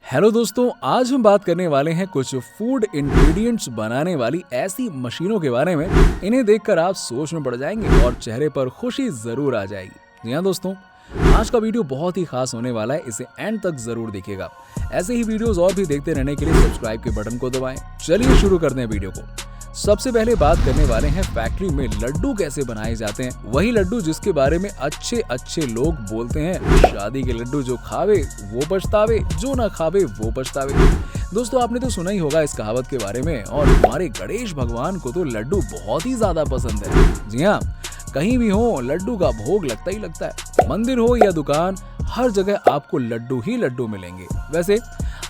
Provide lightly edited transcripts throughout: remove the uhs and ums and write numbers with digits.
Hello दोस्तों, आज हम बात करने वाले हैं कुछ फूड इंग्रेडिएंट्स बनाने वाली ऐसी मशीनों के बारे में। इन्हें देखकर आप सोच में पड़ जाएंगे और चेहरे पर खुशी जरूर आ जाएगी। जी हाँ दोस्तों, आज का वीडियो बहुत ही खास होने वाला है, इसे एंड तक जरूर देखिएगा। ऐसे ही वीडियोस और भी देखते रहने के लिए सब्सक्राइब के बटन को दबाएं। चलिए शुरू करते हैं वीडियो को। सबसे पहले बात करने वाले हैं फैक्ट्री में लड्डू कैसे बनाए जाते हैं। वही लड्डू जिसके बारे में अच्छे लोग बोलते हैं, शादी के लड्डू जो खावे वो पछतावे, जो ना खावे वो पछतावे। दोस्तों, आपने तो सुना ही होगा इस कहावत के बारे में। और हमारे गणेश भगवान को तो लड्डू बहुत ही ज्यादा पसंद है। जी हाँ, कहीं भी हो लड्डू का भोग लगता ही लगता है। मंदिर हो या दुकान, हर जगह आपको लड्डू ही लड्डू मिलेंगे। वैसे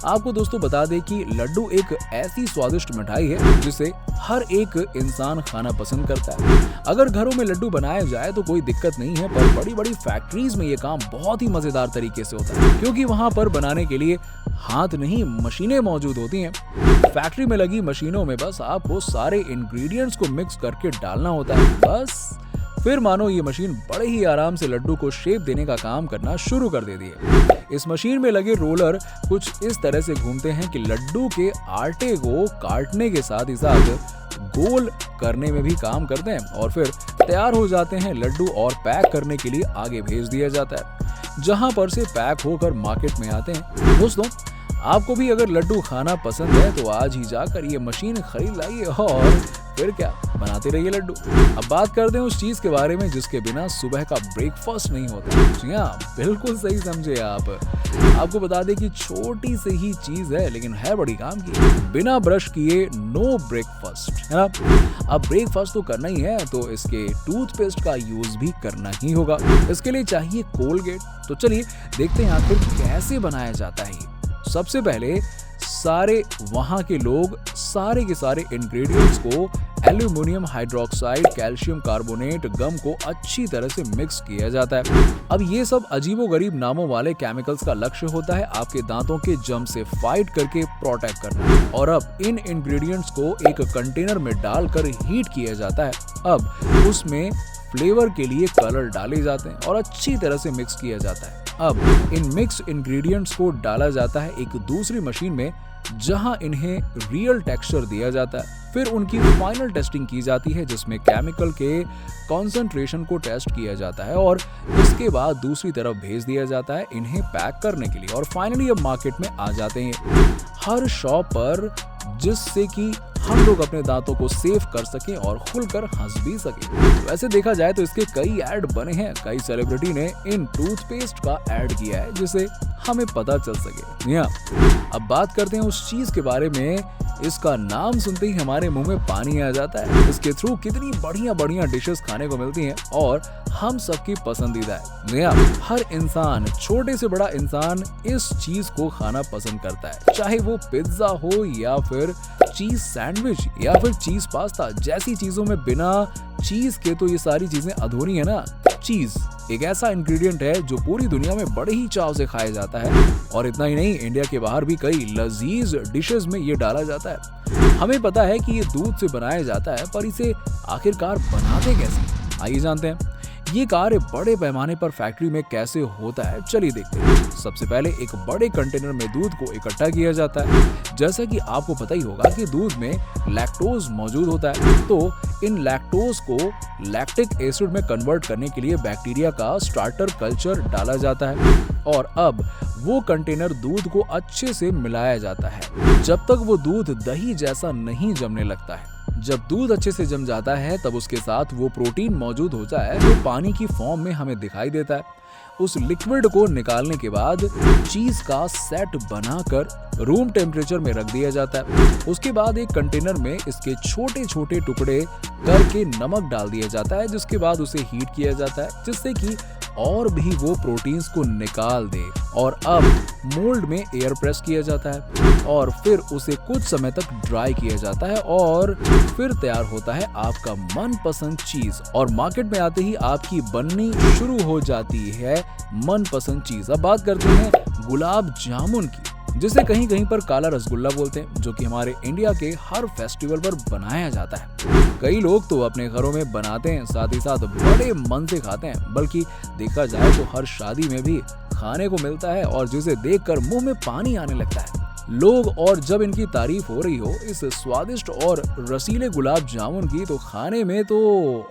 आपको दोस्तों बता दें कि लड्डू एक ऐसी स्वादिष्ट मिठाई है जिसे हर एक इंसान खाना पसंद करता है। अगर घरों में लड्डू बनाया जाए तो कोई दिक्कत नहीं है, पर बड़ी बड़ी फैक्ट्रीज में ये काम बहुत ही मजेदार तरीके से होता है, क्योंकि वहां पर बनाने के लिए हाथ नहीं मशीनें मौजूद होती हैं। फैक्ट्री में लगी मशीनों में बस आपको सारे इंग्रेडिएंट्स को मिक्स करके डालना होता है, बस फिर मानो ये मशीन बड़े ही आराम से लड्डू को शेप देने का काम करना शुरू कर देती है। इस मशीन में लगे रोलर कुछ इस तरह से घूमते हैं कि लड्डू के आटे को काटने के साथ ही साथ गोल करने में भी काम करते हैं, और फिर तैयार हो जाते हैं लड्डू और पैक करने के लिए आगे भेज दिया जाता है, जहां पर से पैक होकर मार्केट में आते हैं। दोस्तों, आपको भी अगर लड्डू खाना पसंद है तो आज ही जाकर ये मशीन खरीद लाइए और फिर क्या बनाते रहिए लड्डू। अब बात करते हैं उस चीज के बारे में जिसके बिना सुबह का ब्रेकफास्ट नहीं होता। जी हाँ, बिल्कुल सही समझे आप। आपको बता दें कि छोटी सी ही चीज है लेकिन है बड़ी काम की। बिना ब्रश किए नो ब्रेकफास्ट, है ना। अब ब्रेकफास्ट तो करना ही है तो इसके टूथपेस्ट का यूज भी करना ही होगा। इसके लिए चाहिए कोलगेट। तो चलिए देखते हैं आखिर कैसे बनाया जाता है। सबसे पहले सारे वहां के लोग सारे के सारे इंग्रेडिएंट्स को एल्यूमिनियम हाइड्रोक्साइड, कैल्शियम कार्बोनेट, गम को अच्छी तरह से मिक्स किया जाता है। अब ये सब अजीबोगरीब नामों वाले केमिकल्स का लक्ष्य होता है आपके दांतों के जम से फाइट करके प्रोटेक्ट करना। और अब इन इंग्रेडिएंट्स को एक कंटेनर में डालकर हीट किया जाता है। अब उसमें फ्लेवर के लिए कलर डाले जाते हैं और अच्छी तरह से मिक्स किया जाता है। अब इन मिक्स इंग्रेडिएंट्स को डाला जाता है एक दूसरी मशीन में, जहां इन्हें रियल टेक्सचर दिया जाता है। फिर उनकी फाइनल टेस्टिंग की जाती है जिसमें केमिकल के कॉन्सेंट्रेशन को टेस्ट किया जाता है और इसके बाद दूसरी तरफ भेज दिया जाता है इन्हें पैक करने के लिए। और फाइनली अब मार्केट में आ जाते हैं हर शॉप पर, जिससे कि हम लोग अपने दांतों को सेव कर सकें और खुलकर हंस भी सकें। वैसे देखा जाए तो इसके कई ऐड बने हैं। कई सेलिब्रिटी ने इन टूथपेस्ट का ऐड किया है जिसे हमें पता चल सके। अब बात करते हैं उस चीज के बारे में, इसका नाम सुनते ही हमारे मुंह में पानी आ जाता है। इसके थ्रू कितनी बढ़िया डिशेस खाने को मिलती हैं और हम सबकी पसंदीदा है। हर इंसान, छोटे से बड़ा इंसान इस चीज को खाना पसंद करता है, चाहे वो पिज्जा हो या फिर चीज सैंडविच या फिर चीज पास्ता जैसी चीजों में बिना चीज के तो ये सारी चीजें अधूरी है ना। चीज एक ऐसा इंग्रेडिएंट है जो पूरी दुनिया में बड़े ही चाव से खाया जाता है, और इतना ही नहीं, इंडिया के बाहर भी कई लजीज डिशेस में ये डाला जाता है। हमें पता है कि ये दूध से बनाया जाता है, पर इसे आखिरकार बनाते कैसे, आइए जानते हैं। ये कार्य बड़े पैमाने पर फैक्ट्री में कैसे होता है, चलिए देखते हैं। सबसे पहले एक बड़े कंटेनर में दूध को इकट्ठा किया जाता है। जैसा कि आपको पता ही होगा कि दूध में लैक्टोज मौजूद होता है, तो इन लैक्टोज को लैक्टिक एसिड में कन्वर्ट करने के लिए बैक्टीरिया का स्टार्टर कल्चर डाला जाता है। और अब वो कंटेनर दूध को अच्छे से मिलाया जाता है जब तक वो दूध दही जैसा नहीं जमने लगता है। जब दूध अच्छे से जम जाता है तब उसके साथ वो प्रोटीन मौजूद होता है जो पानी की फॉर्म में हमें दिखाई देता है। उस लिक्विड को निकालने के बाद चीज का सेट बनाकर रूम टेम्परेचर में रख दिया जाता है। उसके बाद एक कंटेनर में इसके छोटे छोटे टुकड़े करके नमक डाल दिया जाता है, जिसके बाद उसे हीट किया जाता है जिससे कि और भी वो प्रोटीन्स को निकाल दे। और अब मोल्ड में एयर प्रेस किया जाता है और फिर उसे कुछ समय तक ड्राई किया जाता है और फिर तैयार होता है आपका मनपसंद चीज। और मार्केट में आते ही आपकी बननी शुरू हो जाती है मनपसंद चीज। अब बात करते हैं गुलाब जामुन की, जिसे कहीं कहीं पर काला रसगुल्ला बोलते हैं, जो कि हमारे इंडिया के हर फेस्टिवल पर बनाया जाता है। कई लोग तो अपने घरों में बनाते हैं, साथ ही साथ बड़े मन से खाते हैं। बल्कि देखा जाए तो हर शादी में भी खाने को मिलता है और जिसे देखकर मुंह में पानी आने लगता है। लोग और जब इनकी तारीफ हो रही हो इस स्वादिष्ट और रसीले गुलाब जामुन की, तो खाने में तो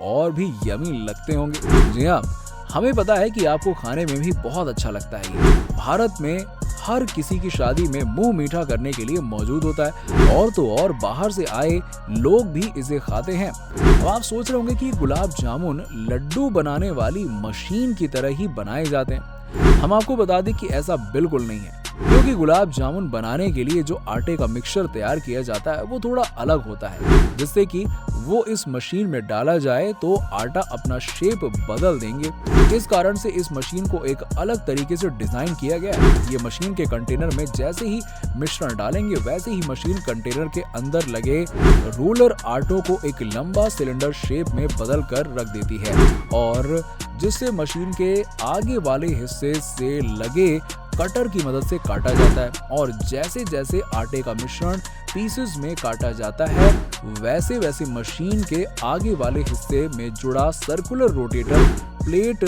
और भी यमी लगते होंगे। जी हाँ, हमें पता है कि आपको खाने में भी बहुत अच्छा लगता है ये। भारत में हर किसी की शादी में मुंह मीठा करने के लिए मौजूद होता है, और तो और बाहर से आए लोग भी इसे खाते हैं। अब आप सोच रहे होंगे कि गुलाब जामुन लड्डू बनाने वाली मशीन की तरह ही बनाए जाते हैं। हम आपको बता दें कि ऐसा बिल्कुल नहीं है, क्योंकि गुलाब जामुन बनाने के लिए जो आटे का मिक्सचर तैयार किया जाता है वो थोड़ा अलग होता है, जिससे कि वो इस मशीन में डाला जाए तो आटा अपना शेप बदल देंगे। इस कारण से इस मशीन को एक अलग तरीके से डिजाइन किया गया है। ये मशीन के कंटेनर में जैसे ही मिश्रण डालेंगे वैसे ही मशीन कंटेनर के अंदर लगे रोलर आटों को एक लंबा सिलेंडर शेप में बदल कर रख देती है, और जिससे मशीन के आगे वाले हिस्से से लगे कटर की मदद से काटा जाता है। और जैसे जैसे आटे का मिश्रण पीसेस में काटा जाता है वैसे वैसे मशीन के आगे वाले हिस्से में जुड़ा सर्कुलर रोटेटर प्लेट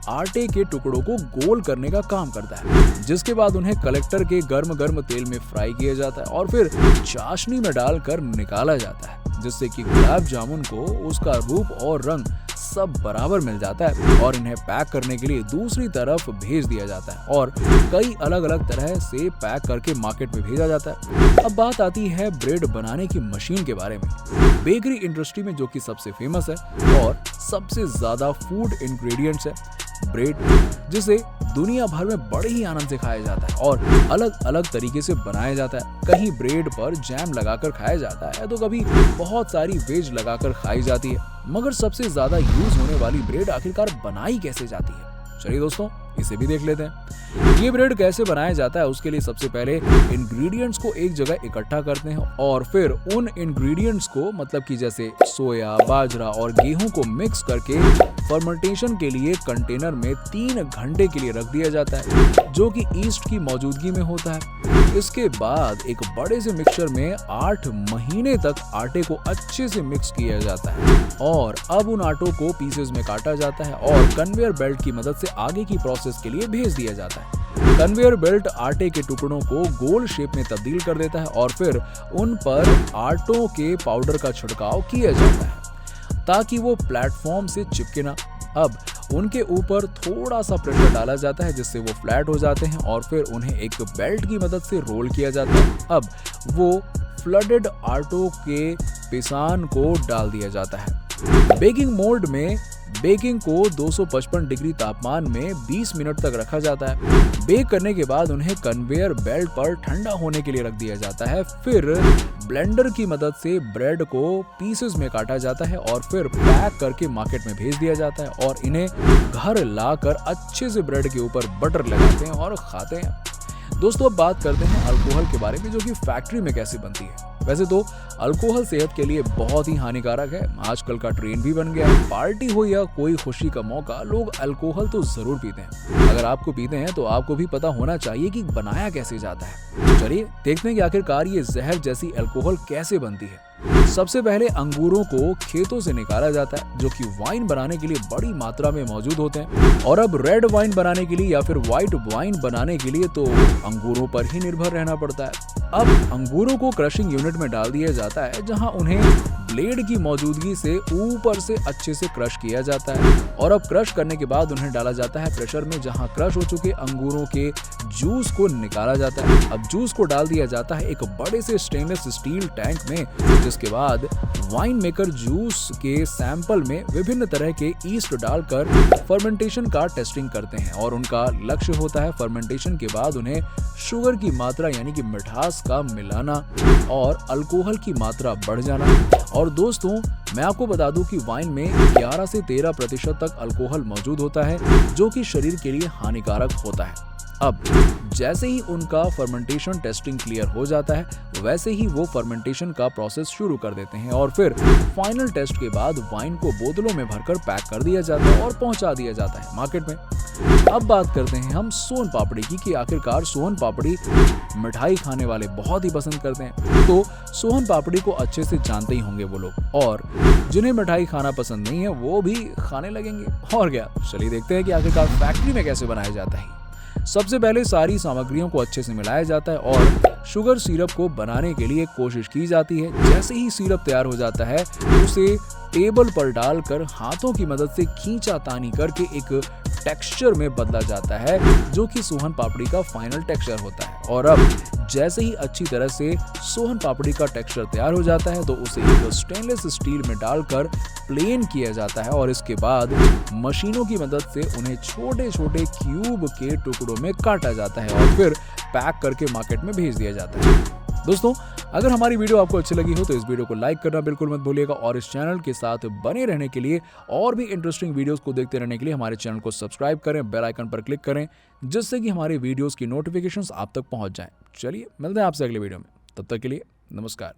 आटे के टुकड़ों को गोल करने का काम करता है, जिसके बाद उन्हें कलेक्टर के गर्म गर्म तेल में फ्राई किया जाता है और फिर चाशनी में डालकर निकाला जाता है, जिससे कि गुलाब जामुन को उसका रूप और रंग सब बराबर मिल जाता है। और इन्हें पैक करने के लिए दूसरी तरफ भेज दिया जाता है और कई अलग अलग तरह से पैक करके मार्केट में भेजा जाता है। अब बात आती है ब्रेड बनाने की मशीन के बारे में। बेकरी इंडस्ट्री में जो कि सबसे फेमस है और सबसे ज्यादा फूड इंग्रेडिएंट्स है ब्रेड, जिसे दुनिया भर में बड़े ही आनंद से खाया जाता है और अलग अलग तरीके से बनाया जाता है। कहीं ब्रेड पर जैम लगाकर खाया जाता है तो कभी बहुत सारी वेज लगाकर खाई जाती है। मगर सबसे ज्यादा यूज होने वाली ब्रेड आखिरकार बनाई कैसे जाती है, चलिए दोस्तों इसे भी देख लेते हैं। ये ब्रेड कैसे बनाया जाता है उसके लिए सबसे पहले इंग्रेडिएंट्स को एक जगह इकट्ठा करते हैं और फिर उन इंग्रेडिएंट्स को मतलब कि जैसे सोया, बाजरा और गेहूं को मिक्स करके फर्मेंटेशन के लिए कंटेनर में 3 घंटे के लिए रख दिया जाता है, जो कि ईस्ट की मौजूदगी में होता है। इसके बाद एक बड़े से मिक्सचर में 8 महीने तक आटे को अच्छे से मिक्स किया जाता है और अब उन आटों को पीसेस में काटा जाता है और कन्वेयर बेल्ट की मदद से आगे की प्रोसेस के लिए भेज दिया जाता है। कन्वेयर बेल्ट आटे के टुकड़ों को गोल शेप में तब्दील कर देता है और फिर उन पर आटों के पाउडर का छिड़काव किया जाता है ताकि वो प्लेटफॉर्म से चिपके ना। अब उनके ऊपर थोड़ा सा प्रेशर डाला जाता है जिससे वो फ्लैट हो जाते हैं और फिर उन्हें एक बेल्ट की मदद से रोल किया जाता है। अब वो फ्लडेड आटों के पिसान को डाल दिया जाता है। बेकिंग मोल्ड में बेकिंग को 255 डिग्री तापमान में 20 मिनट तक रखा जाता है। बेक करने के बाद उन्हें कन्वेयर बेल्ट पर ठंडा होने के लिए रख दिया जाता है। फिर ब्लेंडर की मदद से ब्रेड को पीसेस में काटा जाता है और फिर पैक करके मार्केट में भेज दिया जाता है और इन्हें घर लाकर अच्छे से ब्रेड के ऊपर बटर लगाते हैं और खाते हैं। दोस्तों अब बात करते हैं अल्कोहल के बारे में, जो कि फैक्ट्री में कैसे बनती है। वैसे तो अल्कोहल सेहत के लिए बहुत ही हानिकारक है, आजकल का ट्रेंड भी बन गया है। पार्टी हो या कोई खुशी का मौका, लोग अल्कोहल तो जरूर पीते हैं। अगर आपको पीते हैं तो आपको भी पता होना चाहिए कि बनाया कैसे जाता है। चलिए देखते हैं कि आखिरकार ये जहर जैसी अल्कोहल कैसे बनती है। सबसे पहले अंगूरों को खेतों से निकाला जाता है, जो कि वाइन बनाने के लिए बड़ी मात्रा में मौजूद होते हैं। और अब रेड वाइन बनाने के लिए या फिर व्हाइट वाइन बनाने के लिए तो अंगूरों पर ही निर्भर रहना पड़ता है। अब अंगूरों को क्रशिंग यूनिट में डाल दिया जाता है, जहां उन्हें ब्लेड की मौजूदगी से ऊपर से अच्छे से क्रश किया जाता है। और अब क्रश करने के बाद उन्हें डाला जाता है प्रेशर में, जहां क्रश हो चुके अंगूरों के जूस को निकाला जाता है। अब जूस को डाल दिया जाता है एक बड़े से स्टेनलेस स्टील टैंक में, जिसके बाद वाइन मेकर जूस के सैंपल में विभिन्न तरह के ईस्ट डालकर फर्मेंटेशन का टेस्टिंग करते हैं और उनका लक्ष्य होता है फर्मेंटेशन के बाद उन्हें शुगर की मात्रा यानी कि मिठास का मिलाना और अल्कोहल की मात्रा बढ़ जाना। और दोस्तों मैं आपको बता दूं कि वाइन में 11 से 13% तक अल्कोहल मौजूद होता है, जो कि शरीर के लिए हानिकारक होता है। अब जैसे ही उनका फर्मेंटेशन टेस्टिंग क्लियर हो जाता है, वैसे ही वो फर्मेंटेशन का प्रोसेस शुरू कर देते हैं और फिर फाइनल टेस्ट के बाद वाइन को बोतलों में भरकर पैक कर दिया जाता है और पहुंचा दिया जाता है मार्केट में। अब बात करते हैं हम सोन पापड़ी की कि आखिरकार सोन पापड़ी मिठाई खाने वाले बहुत ही पसंद करते हैं। तो सोन पापड़ी को अच्छे से जानते ही होंगे वो लोग, और जिन्हें मिठाई खाना पसंद नहीं है वो भी खाने लगेंगे। और क्या, चलिए देखते हैं कि आखिरकार फैक्ट्री में कैसे बनाया जाता है। सबसे पहले सारी सामग्रियों को अच्छे से मिलाया जाता है और शुगर सिरप को बनाने के लिए कोशिश की जाती है। जैसे ही सिरप तैयार हो जाता है उसे टेबल पर डालकर हाथों की मदद से खींचातानी करके एक टेक्सचर में बदला जाता है जो कि सोहन पापड़ी का फाइनल टेक्सचर होता है। और अब जैसे ही अच्छी तरह से सोहन पापड़ी का टेक्सचर तैयार हो जाता है तो उसे एक स्टेनलेस स्टील में डालकर प्लेन किया जाता है और इसके बाद मशीनों की मदद से उन्हें छोटे छोटे क्यूब के टुकड़ों में काटा जाता है और फिर पैक करके मार्केट में भेज दिया जाता है। दोस्तों, अगर हमारी वीडियो आपको अच्छी लगी हो तो इस वीडियो को लाइक करना बिल्कुल मत भूलिएगा और इस चैनल के साथ बने रहने के लिए और भी इंटरेस्टिंग वीडियोस को देखते रहने के लिए हमारे चैनल को सब्सक्राइब करें, बेल आइकन पर क्लिक करें जिससे कि हमारे वीडियोस की नोटिफिकेशंस आप तक पहुंच जाएं। चलिए मिलते हैं आपसे अगले वीडियो में, तब तक के लिए नमस्कार।